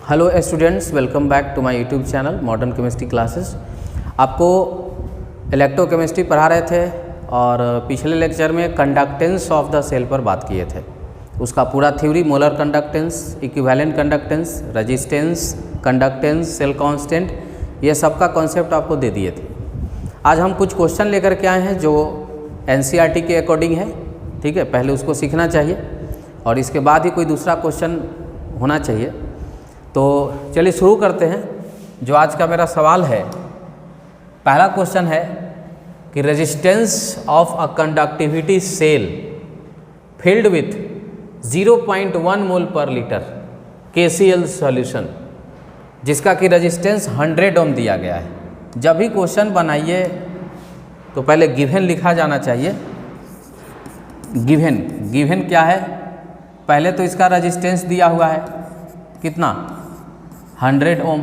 Hello students, welcome back to my YouTube channel modern chemistry classes. आपको electrochemistry पढ़ा रहे थे और पिछले लेक्चर में कंडक्टेंस ऑफ द सेल पर बात किए थे। उसका पूरा theory, molar conductance, equivalent conductance, resistance, conductance, cell constant, ये सब का कॉन्सेप्ट आपको दे दिए थे। आज हम कुछ क्वेश्चन लेकर के आए हैं जो एनसीईआरटी के अकॉर्डिंग है। ठीक है, पहले उसको सीखना चाहिए और इसके बाद ही कोई दूसरा क्वेश्चन होना चाहिए। तो चलिए शुरू करते हैं। जो आज का मेरा सवाल है, पहला क्वेश्चन है कि resistance of a conductivity cell filled with 0.1 mole per litre KCl solution, जिसका कि रेजिस्टेंस 100 ओम दिया गया है। जब भी क्वेश्चन बनाइए तो पहले गिवन लिखा जाना चाहिए। गिवन क्या है? पहले तो इसका रेजिस्टेंस दिया हुआ है कितना, 100 ओम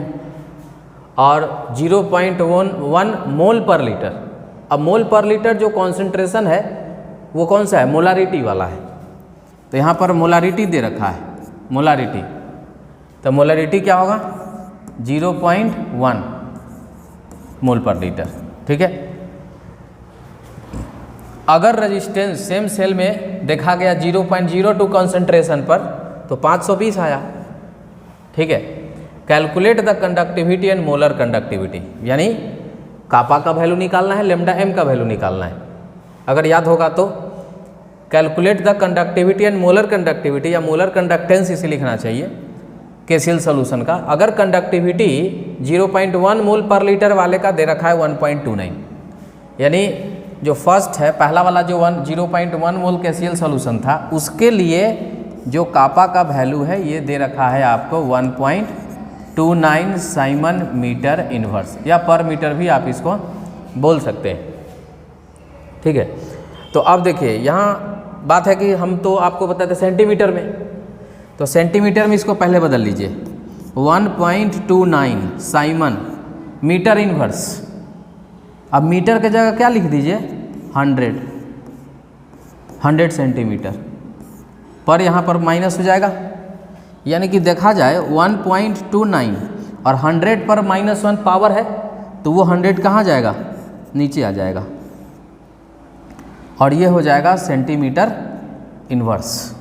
और 0.1 मोल पर लीटर। अब मोल पर लीटर जो कॉन्सेंट्रेशन है वो कौन सा है? मोलारिटी वाला है। तो यहाँ पर मोलारिटी दे रखा है, मोलारिटी। तो मोलारिटी क्या होगा? 0.1 मोल पर लीटर। ठीक है। अगर रेजिस्टेंस सेम सेल में देखा गया 0.02 कॉन्सेंट्रेशन पर तो 520 आया। ठीक है। Calculate the conductivity and molar conductivity, यानी कापा का वैल्यू निकालना है, लेमडा एम का वैल्यू निकालना है। अगर याद होगा तो calculate the conductivity and molar conductivity, या मोलर कंडक्टेंस इसे लिखना चाहिए KCl सॉल्यूशन का। अगर कंडक्टिविटी 0.1 मोल पर लीटर वाले का दे रखा है 1.29, यानी जो फर्स्ट है, पहला वाला जो 0.1 मोल KCl सॉल्यूशन था, उसके लिए जो कापा का वैल्यू है ये दे रखा है आपको 1.29 साइमन मीटर इनवर्स, या पर मीटर भी आप इसको बोल सकते हैं। ठीक है। तो अब देखिए यहाँ बात है कि हम तो आपको बताते सेंटीमीटर में, तो सेंटीमीटर में इसको पहले बदल लीजिए। 1.29 साइमन मीटर इनवर्स। अब मीटर के जगह क्या लिख दीजिए? 100 सेंटीमीटर पर, यहाँ पर माइनस हो जाएगा, यानी कि देखा जाए 1.29 और 100 पर -1 पावर है तो वो 100 कहाँ जाएगा? नीचे आ जाएगा और ये हो जाएगा सेंटीमीटर इनवर्स।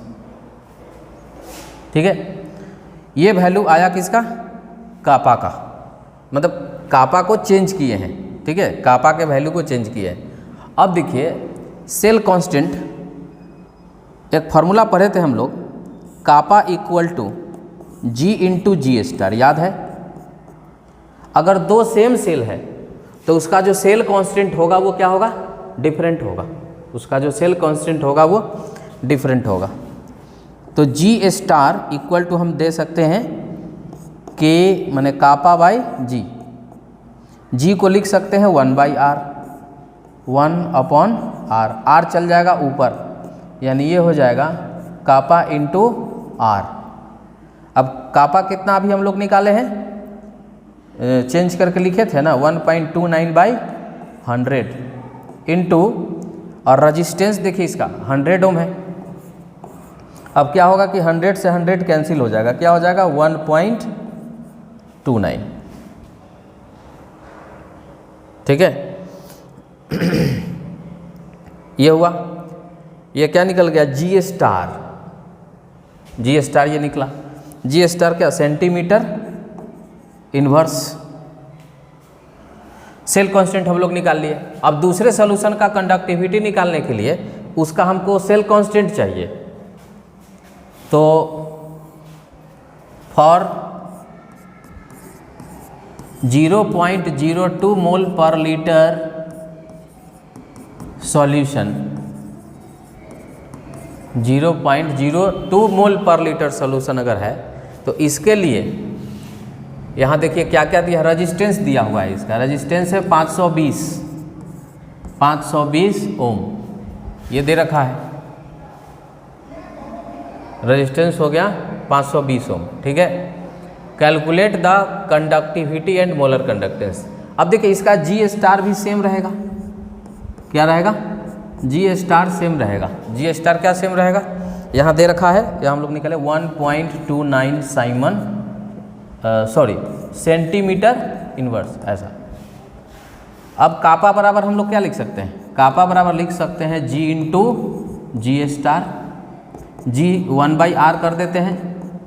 ठीक है। ये वैल्यू आया किसका? कापा का, मतलब कापा को चेंज किए हैं। ठीक है, कापा के वैल्यू को चेंज किए हैं। अब देखिए सेल कांस्टेंट, एक फार्मूला पढ़े थे हम लोग, kappa equal to G into G star, याद है? अगर दो सेम सेल है तो उसका जो सेल कांस्टेंट होगा वो क्या होगा? डिफरेंट होगा। उसका जो सेल कांस्टेंट होगा वो डिफरेंट होगा। तो G स्टार इक्वल टू हम दे सकते हैं K माने कापा बाई G। G को लिख सकते हैं 1/R, 1/R। R चल जाएगा ऊपर, यानी ये हो जाएगा कापा इंटू R। अब कापा कितना अभी हम लोग निकाले हैं, चेंज करके लिखे थे ना, 1.29/100 इंटू, और रजिस्टेंस देखिए इसका 100 ओम है। अब क्या होगा कि 100 से 100 कैंसिल हो जाएगा, क्या हो जाएगा? 1.29। ठीक है। ये हुआ। ये क्या निकल गया? G star. G स्टार ये निकला। G स्टार क्या? Centimetre inverse. सेल कांस्टेंट हम लोग निकाल लिए। अब दूसरे सॉल्यूशन का कंडक्टिविटी निकालने के लिए उसका हमको सेल कांस्टेंट चाहिए। तो for 0.02 mole per litre solution, 0.02 mole per litre solution अगर है तो इसके लिए यहाँ देखिए क्या क्या दिया, रेजिस्टेंस दिया हुआ है। इसका रेजिस्टेंस है 520 ओम, ये दे रखा है। रेजिस्टेंस हो गया 520 ओम। ठीक है। Calculate the conductivity and molar conductance. अब देखिए इसका G स्टार भी सेम रहेगा। क्या रहेगा? G स्टार सेम रहेगा। G स्टार क्या सेम रहेगा? यहाँ दे रखा है, यहाँ हम लोग निकाले 1.29 साइमन सेंटीमीटर इनवर्स ऐसा। अब कापा बराबर हम लोग क्या लिख सकते हैं, कापा बराबर लिख सकते हैं G into G star, G 1/r कर देते हैं,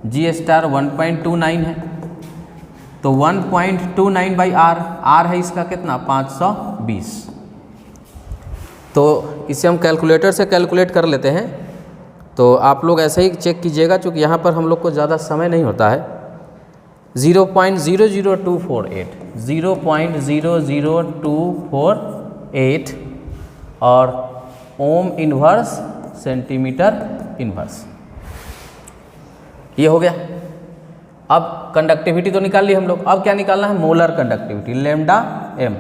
G स्टार 1.29 है तो 1.29/r, r है इसका कितना 520। तो इसे हम कैलकुलेटर से कैलकुलेट कर लेते हैं। तो आप लोग ऐसे ही चेक कीजिएगा क्योंकि यहाँ पर हम लोग को ज़्यादा समय नहीं होता है। 0.00248 0.00248 और ओम इन्वर्स सेंटीमीटर इन्वर्स, ये हो गया। अब कंडक्टिविटी तो निकाल ली हम लोग, अब क्या निकालना है, मोलर कंडक्टिविटी लेमडा एम।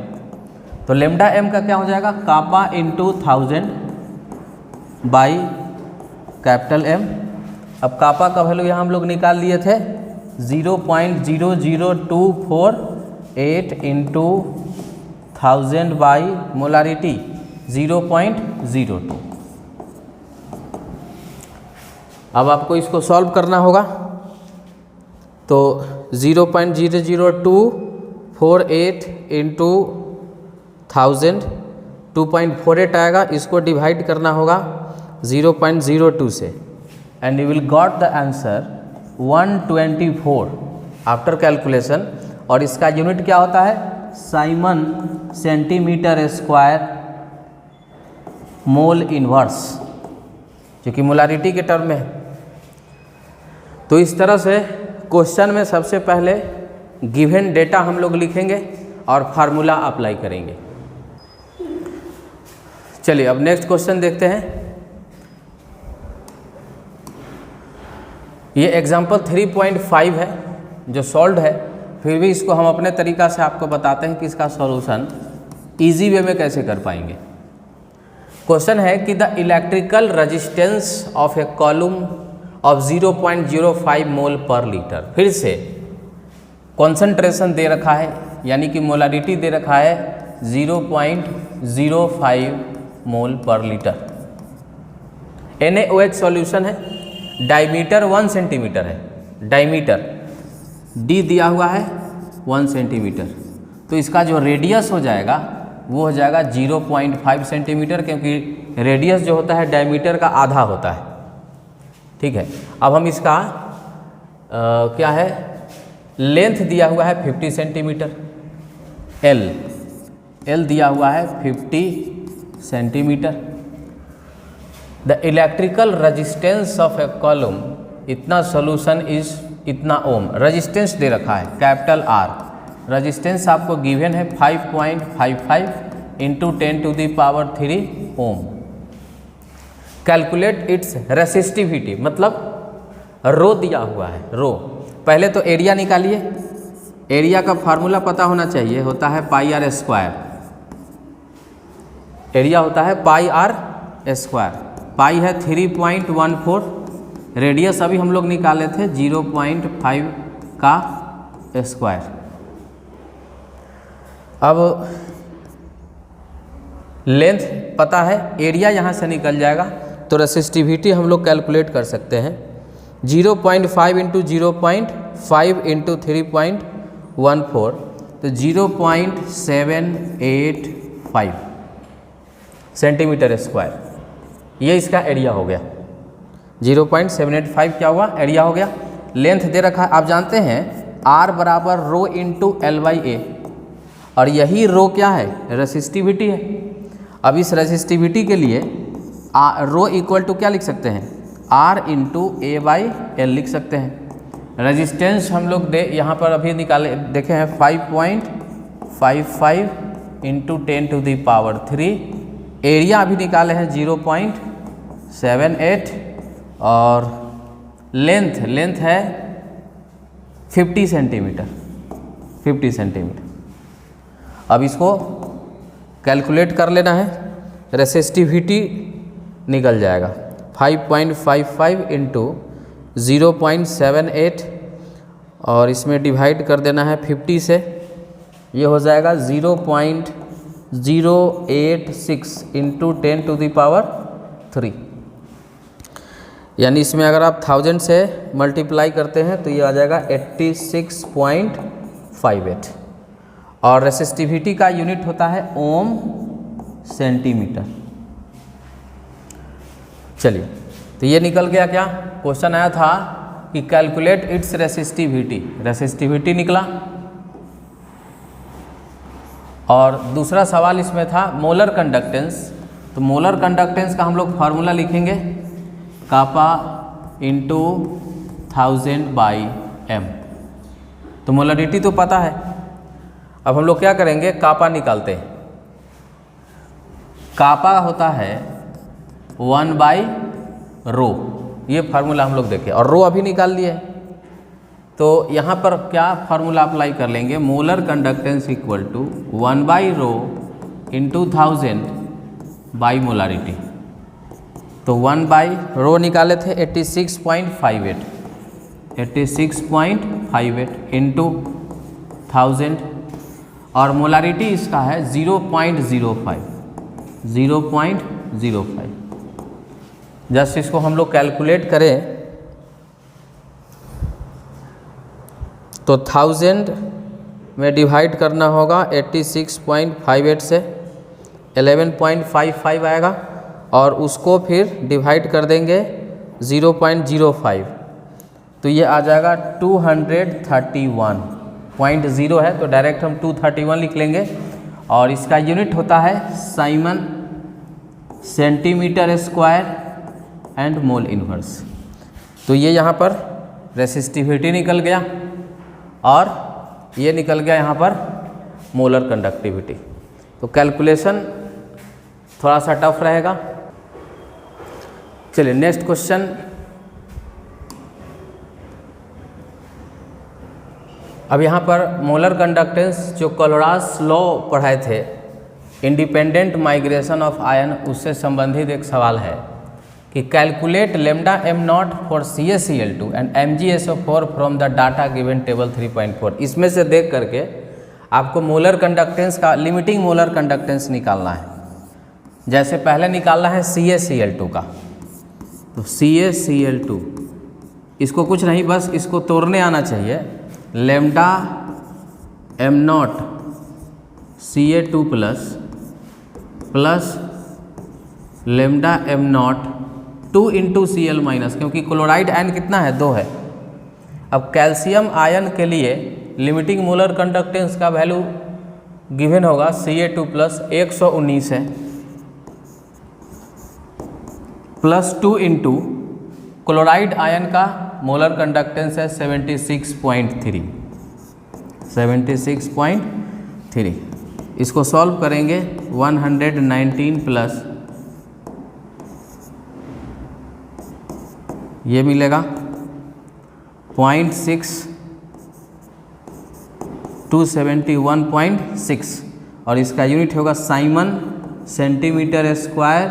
तो लेमडा एम का क्या हो जाएगा, कापा इंटू 1000 बाई कैपिटल एम। अब कापा का वैल्यू यहाँ हम लोग निकाल लिए थे 0.00248 इंटू 1000 बाई मोलारिटी 0.02। अब आपको इसको सॉल्व करना होगा। तो 0.00248 इंटू 1000 2.48 आएगा, इसको डिवाइड करना होगा 0.02 से and you will got the answer 124 after calculation. और इसका यूनिट क्या होता है, Simon centimetre square mole inverse, जो कि मोलारिटी के टर्म में है। तो इस तरह से क्वेश्चन में सबसे पहले गिवन डेटा हम लोग लिखेंगे और फार्मूला अप्लाई करेंगे। चलिए अब नेक्स्ट क्वेश्चन देखते हैं। ये एग्जाम्पल 3.5 है जो सॉल्व है, फिर भी इसको हम अपने तरीक़ा से आपको बताते हैं कि इसका सॉल्यूशन इजी वे में कैसे कर पाएंगे। क्वेश्चन है कि the electrical resistance of A column of 0.05 mole per litre. फिर से कॉन्सेंट्रेशन दे रखा है, यानी कि मोलारिटी दे रखा है 0.05 मोल पर लीटर। NaOH सॉल्यूशन है, डायमीटर 1 सेंटीमीटर है, डायमीटर D दिया हुआ है 1 सेंटीमीटर। तो इसका जो रेडियस हो जाएगा वो हो जाएगा 0.5 सेंटीमीटर, क्योंकि रेडियस जो होता है डायमीटर का आधा होता है। ठीक है, अब हम इसका क्या है, लेंथ दिया हुआ है 50 सेंटीमीटर, L दिया हुआ है 50 centimetre. The electrical resistance of A column, इतना सॉल्यूशन इज इतना ओम, रेजिस्टेंस दे रखा है कैपिटल R, रेजिस्टेंस आपको गिवन है 5.55 इंटू 10⁻³ ओम। कैलकुलेट इट्स रेसिस्टिविटी, मतलब रो दिया हुआ है, रो। पहले तो एरिया निकालिए, एरिया का फार्मूला पता होना चाहिए, होता है πr स्क्वायर, एरिया होता है πr स्क्वायर, पाई है 3.14, रेडियस अभी हम लोग निकाले थे 0.5 का स्क्वायर। अब लेंथ पता है, एरिया यहाँ से निकल जाएगा, तो रेसिस्टिविटी हम लोग कैलकुलेट कर सकते हैं 0.5 इंटू 0.5 इंटू 3.14, तो 0.785 सेंटीमीटर स्क्वायर, ये इसका एरिया हो गया। 0.785 क्या हुआ, एरिया हो गया। लेंथ दे रखा है, आप जानते हैं R बराबर रो इंटू L/A, और यही रो क्या है, रेसिस्टिविटी है। अब इस रेसिस्टिविटी के लिए रो इक्वल टू क्या लिख सकते हैं, R इंटू A/L लिख सकते हैं। रेजिस्टेंस हम लोग यहाँ पर अभी निकाले देखे हैं 5.55 इंटू 10⁻³ एरिया अभी निकाले हैं 0.78 और लेंथ है 50 सेंटीमीटर। अब इसको कैलकुलेट कर लेना है, रेसिस्टिविटी निकल जाएगा 5.55 इंटू 0.78 और इसमें डिवाइड कर देना है 50 से, ये हो जाएगा 0.086 इंटू 10⁻³ यानी इसमें अगर आप 1000 से मल्टीप्लाई करते हैं तो ये आ जाएगा 86.58। और रेसिस्टिविटी का यूनिट होता है ओम सेंटीमीटर। चलिए, तो ये निकल गया। क्या क्वेश्चन आया था कि कैलकुलेट इट्स रेसिस्टिविटी निकला। और दूसरा सवाल इसमें था मोलर कंडक्टेंस। तो मोलर कंडक्टेंस का हम लोग फार्मूला लिखेंगे कापा इंटू 1000/m। तो मोलरिटी तो पता है, अब हम लोग क्या करेंगे, कापा निकालते हैं। कापा होता है 1/ρ, ये फार्मूला हम लोग देखें और रो अभी निकाल लिए। तो यहाँ पर क्या फार्मूला अप्लाई कर लेंगे, molar conductance equal to 1/ρ into 1000 by molarity. तो 1/ρ निकाले थे 86.58 इंटू 1000 और मोलारिटी इसका है 0.05। जस्ट इसको हम लोग कैलकुलेट करें तो 1000 में डिवाइड करना होगा 86.58 से 11.55 आएगा और उसको फिर डिवाइड कर देंगे 0.05 तो ये आ जाएगा 231.0 है। तो डायरेक्ट हम 231 लिख लेंगे और इसका यूनिट होता है Simon centimetre square and mole inverse. तो ये यहाँ पर रेसिस्टिविटी निकल गया और ये निकल गया यहाँ पर मोलर कंडक्टिविटी। तो कैलकुलेशन थोड़ा सा टफ रहेगा। चलिए नेक्स्ट क्वेश्चन। अब यहाँ पर मोलर कंडक्टेंस जो कोलोरास लॉ पढ़ाए थे, इंडिपेंडेंट माइग्रेशन ऑफ आयन, उससे संबंधित एक सवाल है कि calculate lambda M not for CaCl2 and MgSO4 from the data given table 3.4। इसमें से देख करके आपको मोलर कंडक्टेंस का लिमिटिंग मोलर कंडक्टेंस निकालना है। जैसे पहले निकालना है CaCl2 का, तो CaCl2 इसको कुछ नहीं, बस इसको तोड़ने आना चाहिए। Lambda M not Ca2 plus lambda M not 2 into Cl minus, क्योंकि क्लोराइड आयन कितना है, 2 है। अब कैल्शियम आयन के लिए लिमिटिंग मोलर कंडक्टेंस का वैल्यू गिवन होगा Ca2 प्लस 119 है प्लस 2 इंटू क्लोराइड आयन का मोलर कंडक्टेंस है 76.3। इसको सॉल्व करेंगे 119 प्लस ये मिलेगा 0.6 271.6 और इसका यूनिट होगा Simon centimetre square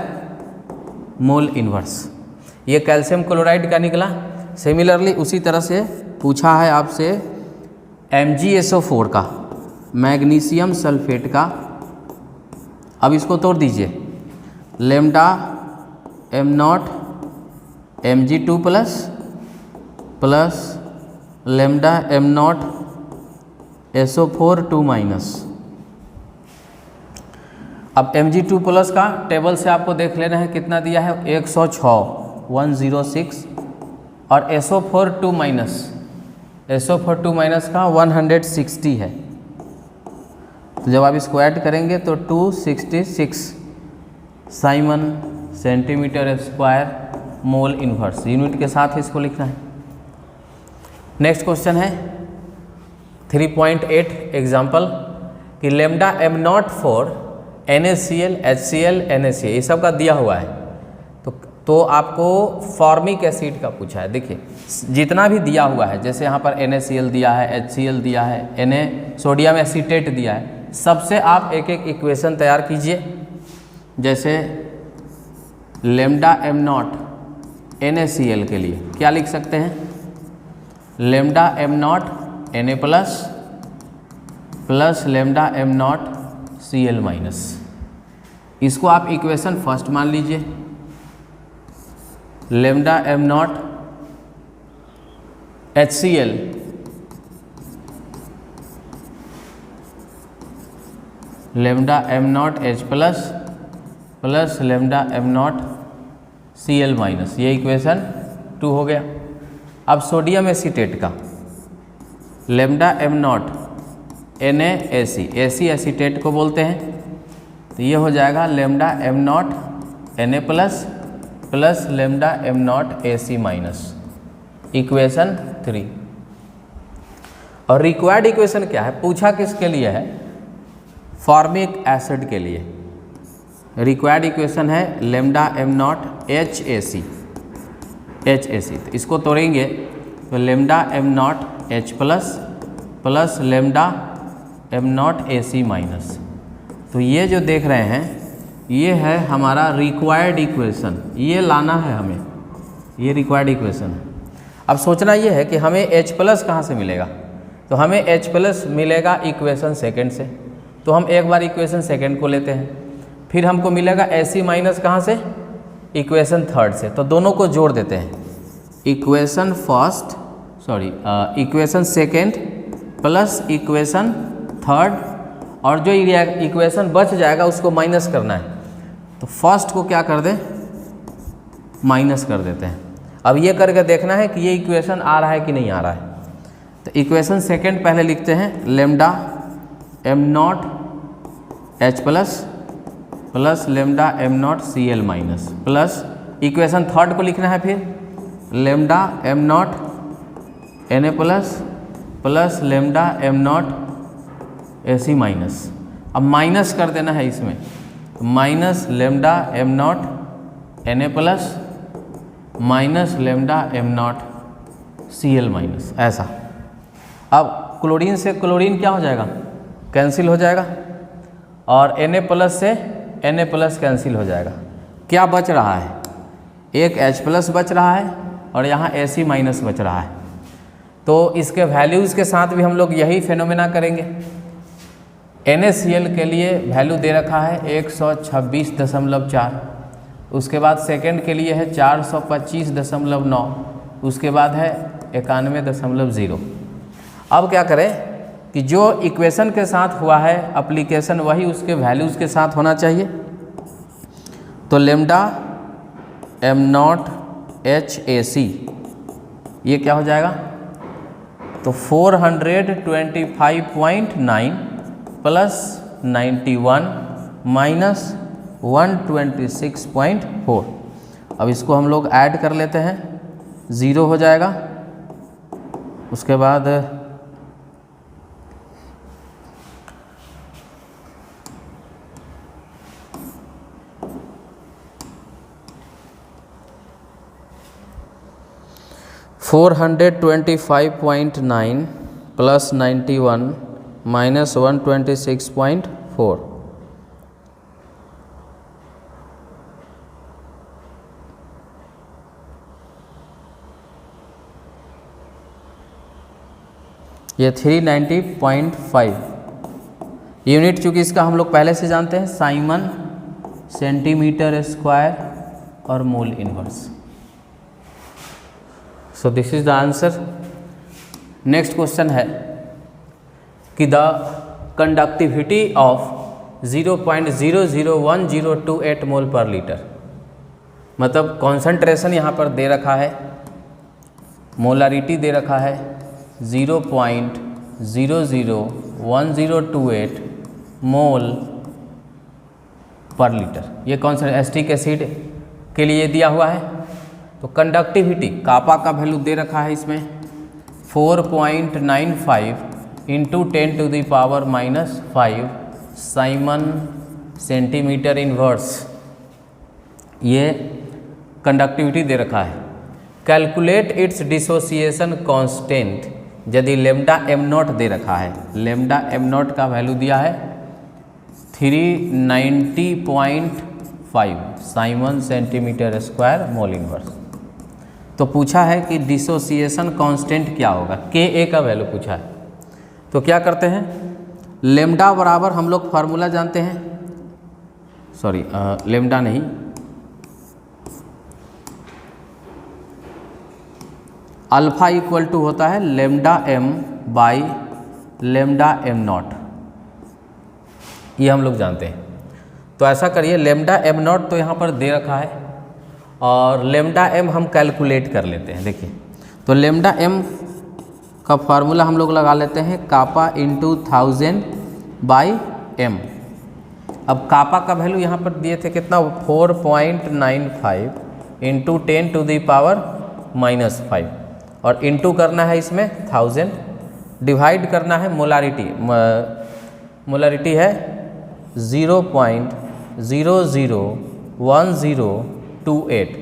mole inverse. ये कैल्शियम क्लोराइड का निकला। सिमिलरली उसी तरह से पूछा है आपसे MgSO4 का, मैग्नीशियम सल्फेट का। अब इसको तोड़ दीजिए, lambda M not Mg2 plus lambda M not SO4 2 minus. अब Mg2 प्लस का टेबल से आपको देख लेना है कितना दिया है, 106 और SO4 2 माइनस का 160 है। तो जब आप इसको ऐड करेंगे तो 266 Simon centimetre square mole inverse, unit के साथ इसको लिखना है। नेक्स्ट क्वेश्चन है 3.8 एग्जाम्पल कि lambda M not for NaCl HCl NaCl ये सब का दिया हुआ है। तो आपको फॉर्मिक एसिड का पूछा है। देखिए जितना भी दिया हुआ है, जैसे यहाँ पर NaCl दिया है, HCl दिया है, Na सोडियम एसीटेट दिया है, सबसे आप एक एक इक्वेशन तैयार कीजिए। जैसे लेमडा एम नॉट NaCl के लिए क्या लिख सकते हैं, lambda M not Na plus lambda M not Cl minus. इसको आप इक्वेशन फर्स्ट मान लीजिए। Lambda M not HCl lambda M not H plus lambda M not Cl minus, ये इक्वेशन 2 हो गया। अब सोडियम एसीटेट का lambda M not NaAC, AC acetate को बोलते हैं, तो ये हो जाएगा lambda M not Na plus lambda M not AC minus, equation 3। और रिक्वायर्ड इक्वेशन क्या है, पूछा किसके लिए है, फॉर्मिक एसिड के लिए। रिक्वायर्ड इक्वेशन है लेमडा एम नॉट HAC, तो इसको तोड़ेंगे तो lambda M not H plus lambda M not AC minus. तो ये जो देख रहे हैं ये है हमारा रिक्वायर्ड इक्वेशन, ये लाना है हमें, ये रिक्वायर्ड इक्वेशन है। अब सोचना ये है कि हमें H प्लस कहाँ से मिलेगा, तो हमें H प्लस मिलेगा इक्वेशन सेकेंड से, तो हम एक बार इक्वेशन सेकेंड को लेते हैं, फिर हमको मिलेगा AC माइनस कहाँ से, इक्वेशन थर्ड से, तो दोनों को जोड़ देते हैं, equation second plus equation third, और जो इक्वेशन बच जाएगा उसको माइनस करना है, तो फर्स्ट को क्या कर दें, माइनस कर देते हैं। अब ये करके देखना है कि ये इक्वेशन आ रहा है कि नहीं आ रहा है। तो इक्वेशन सेकेंड पहले लिखते हैं lambda M not H plus lambda M not Cl minus, plus equation third को लिखना है फिर lambda M not Na plus lambda M not AC minus. अब माइनस कर देना है इसमें, minus lambda M not Na plus minus lambda M not Cl minus, ऐसा। अब क्लोरीन से क्लोरीन क्या हो जाएगा, कैंसिल हो जाएगा, और Na प्लस से Na प्लस कैंसिल हो जाएगा। क्या बच रहा है, एक H प्लस बच रहा है और यहाँ AC माइनस बच रहा है। तो इसके वैल्यूज़ के साथ भी हम लोग यही फेनोमेना करेंगे। NaCl के लिए वैल्यू दे रखा है 126.4, उसके बाद सेकंड के लिए है 425.9, उसके बाद है 91.0। अब क्या करें कि जो इक्वेशन के साथ हुआ है एप्लीकेशन वही उसके वैल्यूज़ के साथ होना चाहिए। तो लेमडा एम नॉट HAC ये क्या हो जाएगा, तो 425.9 प्लस 91 माइनस 126.4। अब इसको हम लोग ऐड कर लेते हैं, 0 हो जाएगा। उसके बाद 425.9 प्लस 91 माइनस 126.4। ये 390.5 यूनिट, चूँकि इसका हम लोग पहले से जानते हैं, साइमन सेंटीमीटर स्क्वायर और mole inverse. So this is the answer. Next question है कि the conductivity of 0.001028 mole per litre, मतलब कॉन्सेंट्रेशन यहाँ पर दे रखा है, मोलारिटी दे रखा है 0.001028 मोल पर लीटर। ये कौन सा एसिटिक एसिड के लिए दिया हुआ है। तो कंडक्टिविटी कापा का वैल्यू दे रखा है इसमें 4.95 इंटू 10⁻⁻5 साइमन सेंटीमीटर इनवर्स, ये कंडक्टिविटी दे रखा है। कैलकुलेट इट्स डिसोसिएशन कांस्टेंट, यदि लेमडा एम नॉट दे रखा है, लेमडा एम नॉट का वैल्यू दिया है 390.5 Simon centimetre square mole inverse. तो पूछा है कि डिसोसिएशन कांस्टेंट क्या होगा, Ka का वैल्यू पूछा है। तो क्या करते हैं, लेमडा बराबर हम लोग फार्मूला जानते हैं, लेमडा नहीं, अल्फ़ा इक्वल टू होता है lambda M by lambda M nought, ये हम लोग जानते हैं। तो ऐसा करिए, लेमडा एम नॉट तो यहाँ पर दे रखा है और लेमडा एम हम कैलकुलेट कर लेते हैं। देखिए, तो लेमडा एम का फार्मूला हम लोग लगा लेते हैं कापा इंटू 1000 बाई एम। अब कापा का वैल्यू यहाँ पर दिए थे कितना, 4.95 इंटू 10 टू दी पावर -5 और इंटू करना है इसमें 1000, डिवाइड करना है मोलारिटी, मोलारिटी है 0.001028।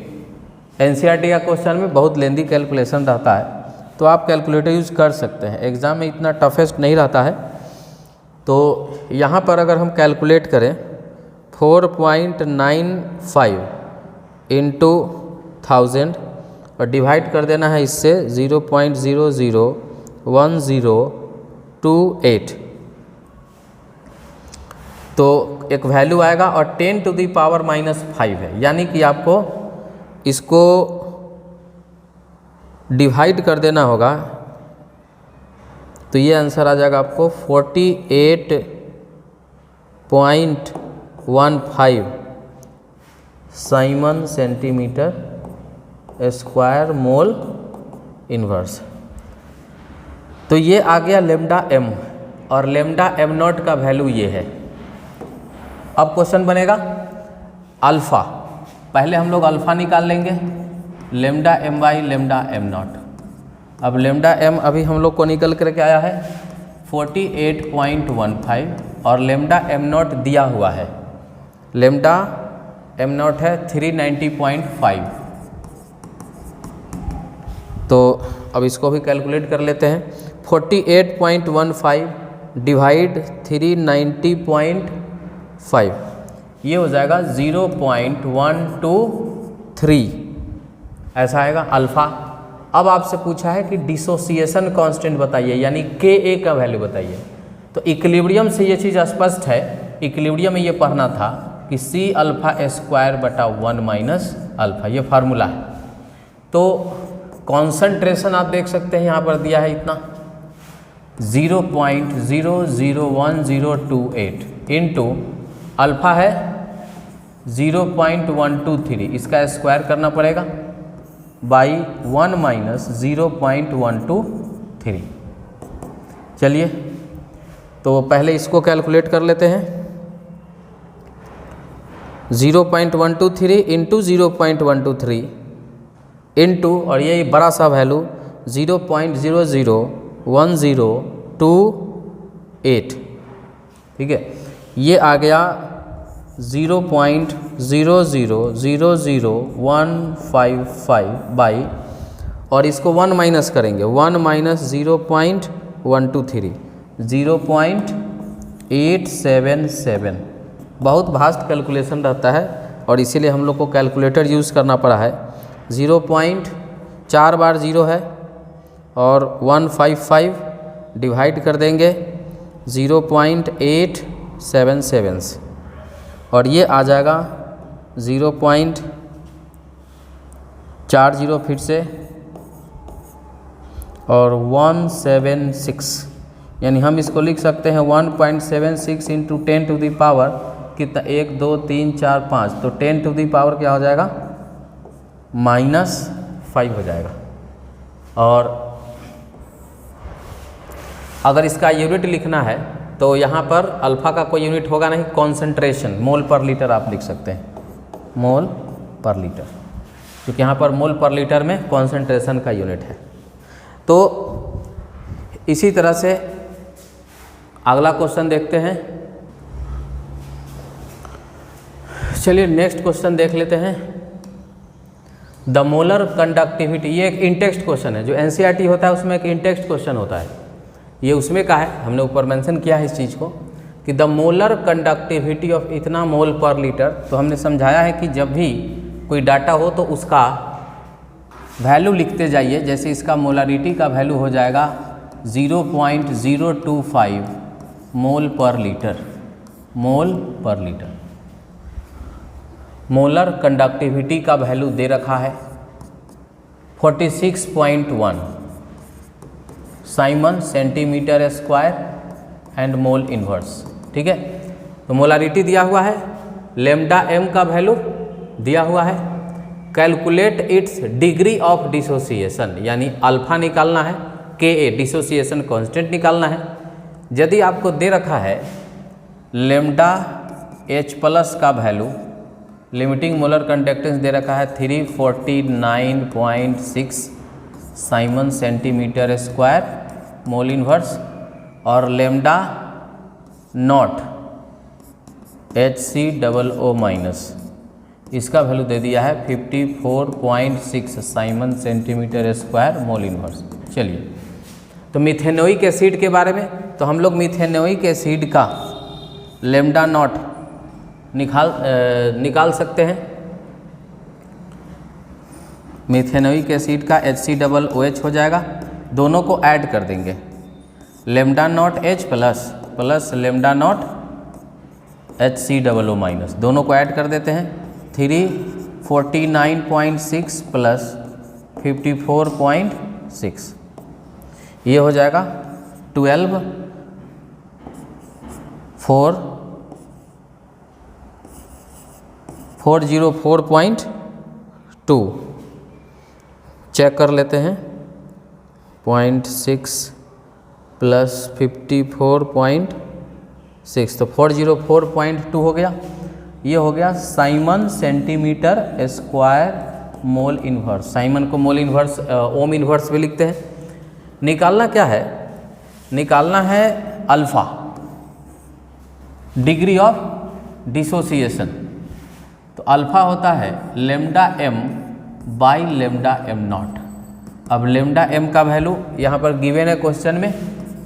एनसीईआरटी का क्वेश्चन में बहुत लेंदी कैलकुलेशन रहता है, तो आप कैलकुलेटर यूज कर सकते हैं, एग्ज़ाम में इतना टफेस्ट नहीं रहता है। तो यहाँ पर अगर हम कैलकुलेट करें 4.95 इंटू 1000 और डिवाइड कर देना है इससे 0.001028, तो एक वैल्यू आएगा और 10 टू दी पावर -5 है, यानी कि आपको इसको डिवाइड कर देना होगा। तो ये आंसर आ जाएगा आपको 48.15 Simon centimetre square mole inverse. तो ये आ गया लेमडा एम और लेमडा एम नॉट का वैल्यू ये है। अब क्वेश्चन बनेगा अल्फ़ा, पहले हम लोग अल्फ़ा निकाल लेंगे, lambda M by lambda M nought. अब लेमडा एम अभी हम लोग को निकल कर के आया है 48.15 और लेमडा एम नॉट दिया हुआ है, लेमडा एम नॉट है 390.5। तो अब इसको भी कैलकुलेट कर लेते हैं, 48.15 डिवाइड 390.5, ये हो जाएगा 0.123, ऐसा आएगा अल्फ़ा। अब आपसे पूछा है कि डिसोसिएशन कांस्टेंट बताइए, यानी के ए का वैल्यू बताइए। तो इक्विलिब्रियम से ये चीज़ स्पष्ट है, इक्विलिब्रियम में ये पढ़ना था कि सी अल्फ़ा स्क्वायर बटा 1 माइनस अल्फ़ा, ये फार्मूला है। तो कॉन्सेंट्रेशन आप देख सकते हैं यहाँ पर दिया है इतना 0.001028 इंटू अल्फ़ा है 0.123, इसका स्क्वायर करना पड़ेगा बाई 1 माइनस 0.123। चलिए, तो पहले इसको कैलकुलेट कर लेते हैं, 0.123 इंटू 0.123 इंटू और ये बड़ा सा वैल्यू 0.001028, ठीक है, ये आ गया 0.000155 बाई, और इसको 1 माइनस करेंगे, 1 माइनस 0.123 0.877। बहुत भास्ट कैलकुलेशन रहता है और इसीलिए हम लोग को कैलकुलेटर यूज़ करना पड़ा है। 0.4 बार 0 है और 155 डिवाइड कर देंगे 0.877 और ये आ जाएगा 0.40 फिर से और 176, यानी हम इसको लिख सकते हैं 1.76 इंटू 10 टू दी पावर कितना, 1 2 3 4 5, तो 10 टू दी पावर क्या हो जाएगा -5 हो जाएगा। और अगर इसका यूनिट लिखना है तो यहाँ पर अल्फ़ा का कोई यूनिट होगा नहीं, कॉन्सेंट्रेशन मोल पर लीटर आप लिख सकते हैं, मोल पर लीटर, क्योंकि यहाँ पर मोल पर लीटर में कॉन्सेंट्रेशन का यूनिट है। तो इसी तरह से अगला क्वेश्चन देखते हैं। चलिए नेक्स्ट क्वेश्चन देख लेते हैं। द मोलर कंडक्टिविटी, ये एक इनटेक्स्ट क्वेश्चन है, जो एनसीईआरटी होता है उसमें एक इनटेक्स्ट क्वेश्चन होता है, ये उसमें का है, हमने ऊपर मेंशन किया है इस चीज़ को कि द मोलर कंडक्टिविटी ऑफ इतना मोल पर लीटर। तो हमने समझाया है कि जब भी कोई डाटा हो तो उसका वैल्यू लिखते जाइए, जैसे इसका मोलारिटी का वैल्यू हो जाएगा 0.025 मोल पर लीटर, मोल पर लीटर। मोलर कंडक्टिविटी का वैल्यू दे रखा है 46.1 siemens centimetre square and mole inverse. ठीक है, तो मोलारिटी दिया हुआ है, लेमडा एम का वैल्यू दिया हुआ है, calculate its degree of dissociation यानी अल्फा निकालना है, के ए डिसोसिएशन कांस्टेंट निकालना है। यदि आपको दे रखा है लेमडा एच प्लस का वैल्यू, लिमिटिंग मोलर कंडक्टेंस दे रखा है 349.6 Simon centimetre square mole inverse, और लेमडा नॉट HCOO माइनस इसका वैल्यू दे दिया है 54.6 Simon centimetre square mole inverse. चलिए, तो मिथेनोइक एसिड के बारे में, तो हम लोग मिथेनोइक एसिड का लेमडा नॉट निकाल सकते हैं। मिथेनोइक एसिड का HCOOH हो जाएगा, दोनों को ऐड कर देंगे, lambda naught H plus lambda naught HCOO minus, दोनों को ऐड कर देते हैं। 349.6 प्लस 54.6 ये हो जाएगा 404.2। चेक कर लेते हैं, 0.6 प्लस 54.6 तो 404.2 हो गया। ये हो गया Simon centimetre square mole inverse. Simon को मोल इन्वर्स ओम इन्वर्स भी लिखते हैं। निकालना क्या है? निकालना है अल्फा, डिग्री ऑफ डिसोसिएशन। तो अल्फा होता है lambda M by lambda M nought. अब लेमडा एम का वैल्यू यहाँ पर गिवन है क्वेश्चन में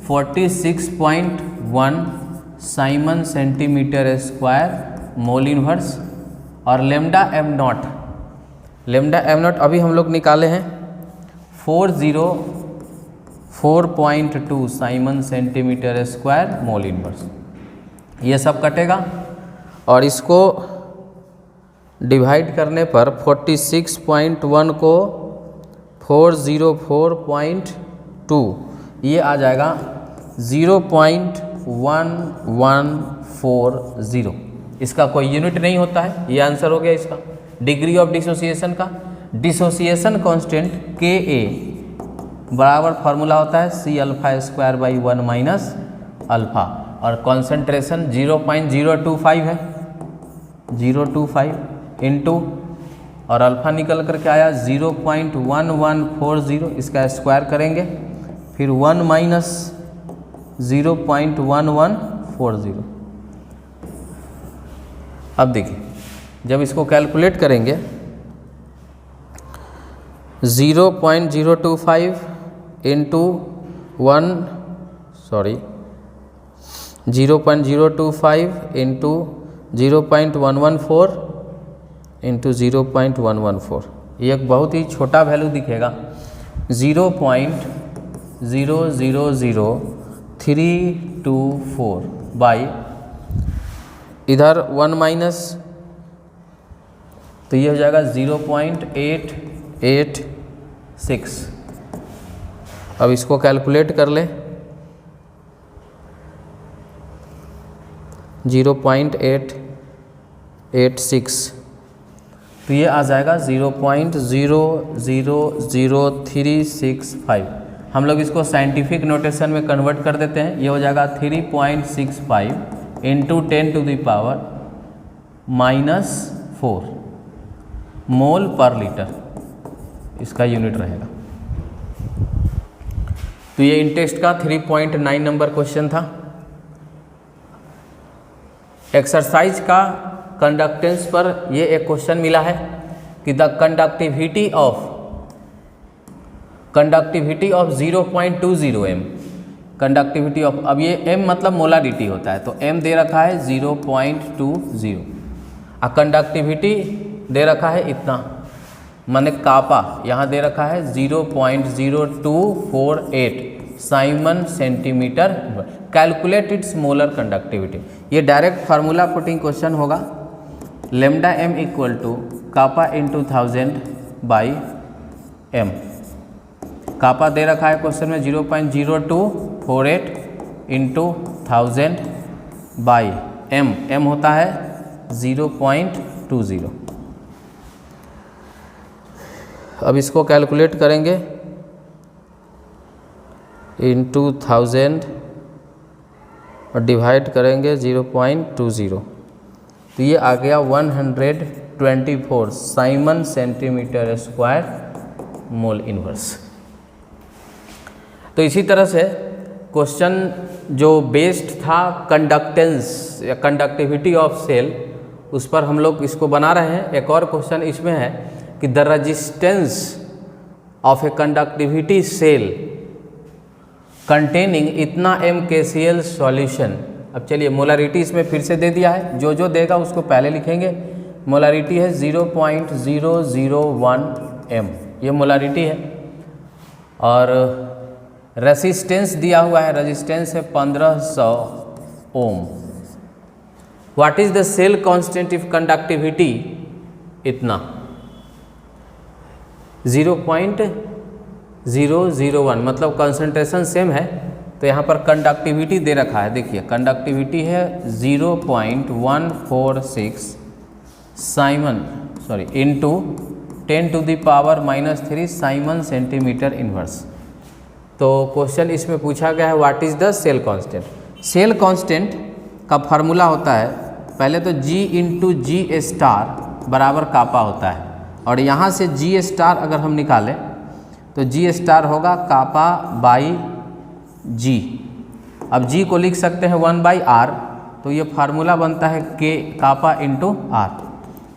46.1 siemens centimetre square mole inverse, और लेमडा एम नॉट अभी हम लोग निकाले हैं 404.2 siemens centimetre square mole inverse. ये सब कटेगा और इसको डिवाइड करने पर 46.1 को 404.2 ये आ जाएगा 0.1140। इसका कोई यूनिट नहीं होता है, ये आंसर हो गया इसका। डिग्री ऑफ डिसोसिएशन का डिसोसिएशन कांस्टेंट के ए बराबर फार्मूला होता है C alpha square by 1 minus alpha, और कॉन्सेंट्रेशन 0.025 है, 025 इंटू और अल्फा निकल करके आया 0.1140। इसका स्क्वायर करेंगे फिर 1 माइनस 0.1140। अब देखिए जब इसको कैलकुलेट करेंगे 0.025 इंटू 0.025 इंटू 0.114 इंटू 0.114, ये एक बहुत ही छोटा वैल्यू दिखेगा। 0.000324 बाई इधर 1 माइनस, तो ये हो जाएगा 0.886। अब इसको कैलकुलेट कर लें 0.886, तो ये आ जाएगा 0.00365। हम लोग इसको साइंटिफिक नोटेशन में कन्वर्ट कर देते हैं। ये हो जाएगा 3.65 into 10 to the power -4 mole per litre, इसका यूनिट रहेगा। तो ये इंटेस्ट का 3.9 नंबर क्वेश्चन था। एक्सरसाइज का कंडक्टेंस पर ये एक क्वेश्चन मिला है कि the conductivity of 0.20 m, conductivity of, अब ये m मतलब मोलारिटी होता है, तो m दे रखा है 0.20 और कंडक्टिविटी दे रखा है इतना, माने कापा यहाँ दे रखा है 0.0248 siemens centimetre. Calculate its molar conductivity. ये डायरेक्ट फार्मूला पुटिंग क्वेश्चन होगा। Lambda M equal to kappa into 1000 by m। Kappa दे रखा है क्वेश्चन में 0.0248 इंटू 1000 बाई m होता है 0.20। अब इसको कैलकुलेट करेंगे इंटू 1000 और डिवाइड करेंगे 0.20, तो ये आ गया 124 Simon centimetre square mole inverse. तो इसी तरह से क्वेश्चन जो बेस्ड था कंडक्टेंस या कंडक्टिविटी ऑफ सेल, उस पर हम लोग इसको बना रहे हैं। एक और क्वेश्चन इसमें है कि the resistance of a conductivity cell containing इतना MkCl सॉल्यूशन। अब चलिए मोलारिटी इसमें फिर से दे दिया है, जो जो देगा उसको पहले लिखेंगे। मोलारिटी है 0.001 m, ये मोलारिटी है। और रेसिस्टेंस दिया हुआ है, रेजिस्टेंस है 1500 ohm. What is the cell constant conductivity? इतना 0.001, मतलब कंसंट्रेशन सेम है। तो यहाँ पर कंडक्टिविटी दे रखा है, देखिए कंडक्टिविटी है 0.146 siemens into 10⁻³ siemens centimetre inverse. तो क्वेश्चन इसमें पूछा गया है what is the cell constant. Cell constant का फार्मूला होता है पहले तो G इंटू G स्टार बराबर कापा होता है, और यहाँ से G स्टार अगर हम निकालें तो G स्टार होगा कापा बाई G। अब G को लिख सकते हैं 1/r, तो ये फार्मूला बनता है K कापा इंटू R।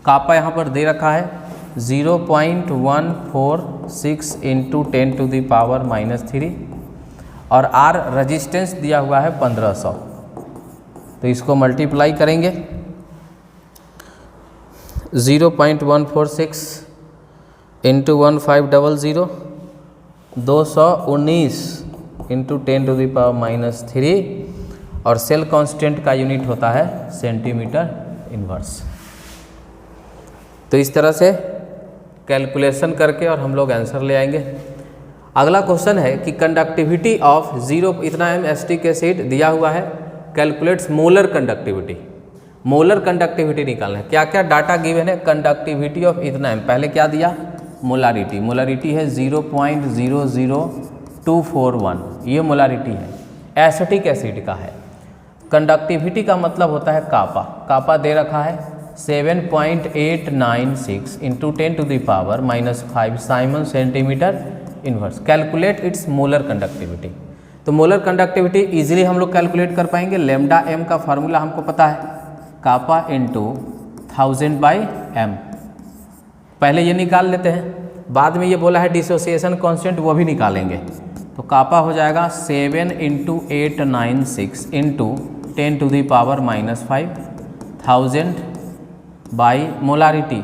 कापा यहाँ पर दे रखा है 0.146 इंटू 10⁻³ और R रजिस्टेंस दिया हुआ है 1500। तो इसको मल्टीप्लाई करेंगे 0.146 इंटू 1500 219 इंटू 10⁻³ और सेल कांस्टेंट का यूनिट होता है सेंटीमीटर इनवर्स। तो इस तरह से कैलकुलेशन करके और हम लोग आंसर ले आएंगे। अगला क्वेश्चन है कि कंडक्टिविटी ऑफ 0 इतना m एसिटिक एसिड दिया हुआ है, calculates molar conductivity. Molar conductivity निकालना है। क्या क्या डाटा गिवन है? कंडक्टिविटी ऑफ इतना m, पहले क्या दिया? मोलारिटी। मोलारिटी है 0.00241, ये मोलारिटी है, एसिटिक एसिड का है। कंडक्टिविटी का मतलब होता है कापा। कापा दे रखा है 7.896 into 10⁻⁻5 Simon centimetre inverse. Calculate its molar conductivity. तो मोलर कंडक्टिविटी इजीली हम लोग कैलकुलेट कर पाएंगे। लेमडा m का फार्मूला हमको पता है, कापा इंटू 1000/m। पहले ये निकाल लेते हैं, बाद में ये बोला है डिसोसिएशन कांस्टेंट, वो भी निकालेंगे। तो कापा हो जाएगा 7 इंटू 896 इंटू 10⁻⁻5 1000 बाई मोलारिटी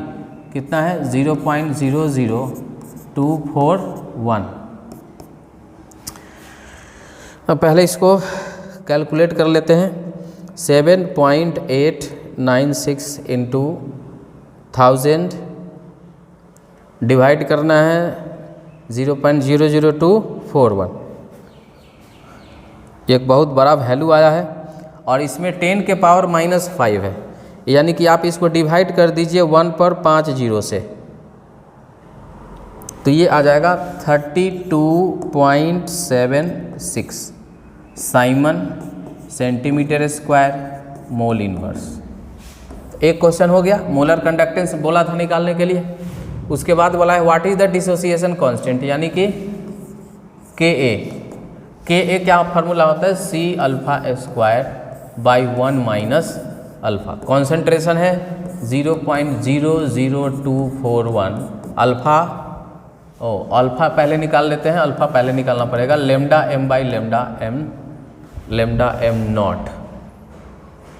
कितना है 0.00241। अब पहले इसको कैलकुलेट कर लेते हैं। 7.896 इंटू 1000 डिवाइड करना है 0.00241। एक बहुत बड़ा वैल्यू आया है और इसमें 10⁻⁻5 है, यानी कि आप इसको डिवाइड कर दीजिए 1 पर 5 जीरो से, तो ये आ जाएगा 32.76 Simon centimetre square mole inverse. एक क्वेश्चन हो गया, मोलर कंडक्टेंस बोला था निकालने के लिए। उसके बाद बोला है what is the dissociation constant, यानी कि Ka। क्या फार्मूला होता है? C⁴/1 minus alpha. कॉन्सेंट्रेशन है 0.00241 अल्फ़ा। अल्फ़ा पहले निकाल लेते हैं, अल्फ़ा पहले निकालना पड़ेगा। Lambda m not.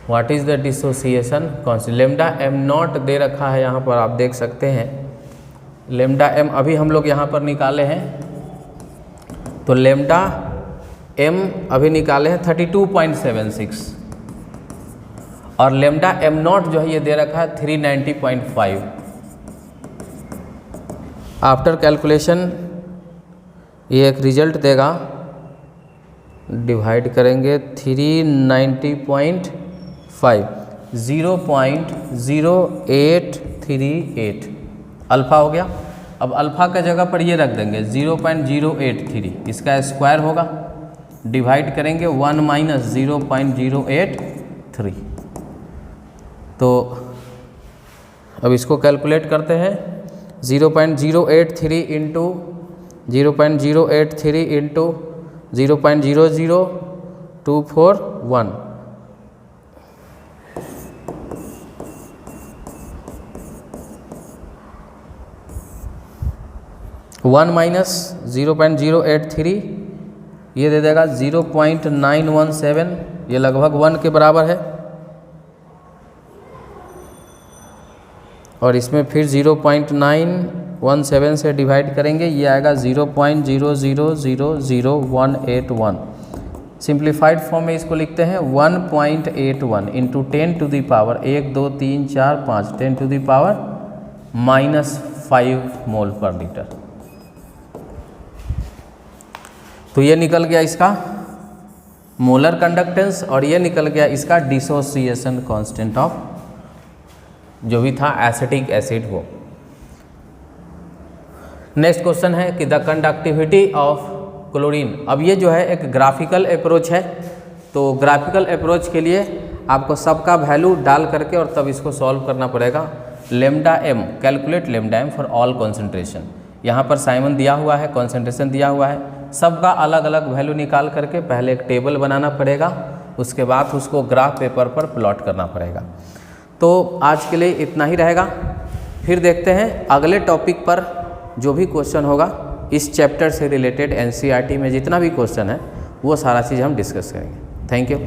What is the dissociation constant? Lambda m not they रखा है यहाँ पर, आप देख सकते हैं। लेमडा m अभी हम लोग यहाँ पर निकाले हैं, तो लेमडा m अभी निकाले हैं 32.76 और लेमडा m नॉट जो है ये दे रखा है 390.5। आफ्टर कैलकुलेशन ये एक रिजल्ट देगा, डिवाइड करेंगे 390.5, 0.0838 अल्फ़ा हो गया। अब अल्फ़ा का जगह पर ये रख देंगे 0.083, इसका स्क्वायर होगा, डिवाइड करेंगे 1 माइनस 0.083। तो अब इसको कैलकुलेट करते हैं, 0.083 इंटू 0.083 इंटू 0.00241, 1 माइनस 0.083 ये दे देगा 0.917, ये लगभग 1 के बराबर है। और इसमें फिर 0.917 से डिवाइड करेंगे, ये आएगा 0.0000181। सिंप्लीफाइड फॉर्म में इसको लिखते हैं 1.81 into 10 to the power 1 2 3 4 5 10 to the power -5 mole per litre. तो ये निकल गया इसका मोलर कंडक्टेंस और ये निकल गया इसका डिसोसिएशन कांस्टेंट ऑफ जो भी था एसिटिक एसिड वो। नेक्स्ट क्वेश्चन है कि द कंडक्टिविटी ऑफ क्लोरीन। अब ये जो है एक ग्राफिकल अप्रोच है, तो ग्राफिकल अप्रोच के लिए आपको सबका वैल्यू डाल करके और तब इसको सॉल्व करना पड़ेगा। Lambda M, calculate lambda M for all concentration. यहाँ पर साइमन दिया हुआ है, कॉन्सेंट्रेशन दिया हुआ है, सबका अलग अलग वैल्यू निकाल करके पहले एक टेबल बनाना पड़ेगा, उसके बाद उसको ग्राफ पेपर पर प्लॉट करना पड़ेगा। तो आज के लिए इतना ही रहेगा, फिर देखते हैं अगले टॉपिक पर जो भी क्वेश्चन होगा इस चैप्टर से रिलेटेड। एनसीईआरटी में जितना भी क्वेश्चन है वो सारा चीज़ हम डिस्कस करेंगे। Thank you.